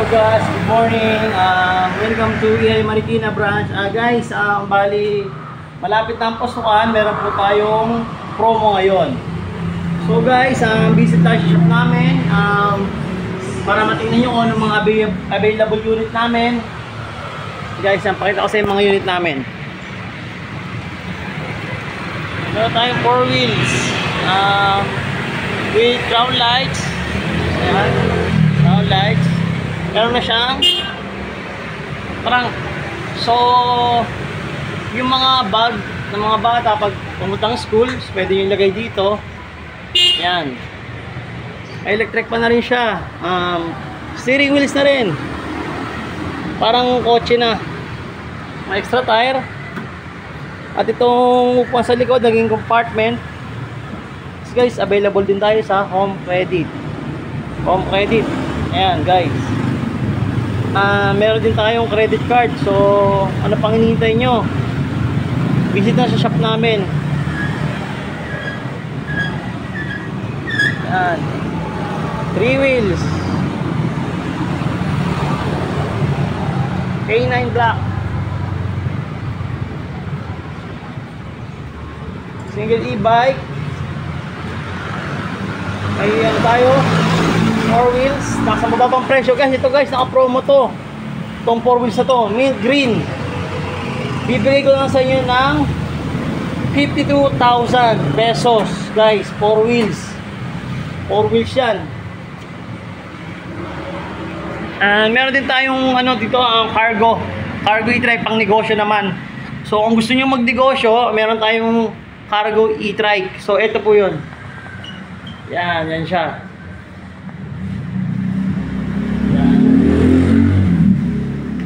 guys, good morning. Welcome to EI Marikina branch. Guys, bali malapit na ang pasukan, meron po tayong promo ngayon. So guys, visit tayo sa shop namin para matingnan nyo kung anong mga available unit namin. Guys, pakita ko sa yung mga unit namin. Meron tayong 4 wheels with crown lights. Ayan, crown lights. Meron na siyang parang, so yung mga bag ng mga bata pag pumuntang school, pwede yung ilagay dito. Yan, electric pa na rin siya. Steering wheels na rin, parang kotse na, may extra tire. At itong upuan sa likod, naging compartment. So guys, available din tayo sa home credit. Home credit, ayan guys. Meron din tayong credit card. So ano pang hinihintay nyo? Visit na sa shop namin. Yan, 3 wheels, K9 black, single e-bike. May ano tayo, 4 wheels, nasa mababang presyo guys. Ito guys, naka-promo to. Itong 4 wheels na to, mint green, bibigay ko lang sa inyo ng 52,000 pesos guys. 4 wheels, 4 wheels yan. Meron din tayong ano dito, cargo e-trike, pang negosyo naman. So kung gusto nyo magnegosyo, meron tayong cargo e-trike. So ito po yun. Yan, yan siya.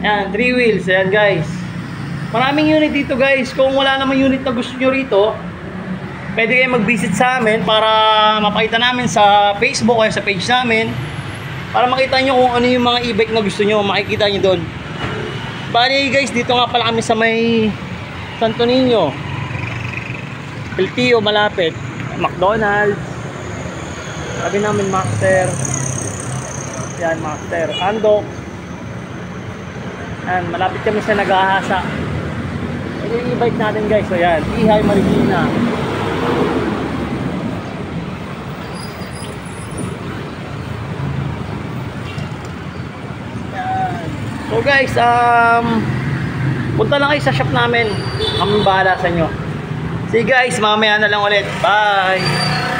Yan, 3 wheels. Ayan guys, maraming unit dito guys. Kung wala namang unit na gusto nyo rito, pwede kayo mag-visit sa amin para mapakita namin sa Facebook o sa page namin, para makita nyo kung ano yung mga e-bike na gusto nyo. Makikita nyo doon. Bali guys, dito nga pala kami sa may Santo Niño, LTO malapit. McDonald's, sabi namin Master. Yan, Master, Andok. Yan, malapit kami sa Nag-ahasa. Ito yung e-bike natin guys. So yan, EI Marikina. Yan. So guys, punta lang kayo sa shop namin. Kami bahala sa inyo. See guys, mamaya na lang ulit. Bye!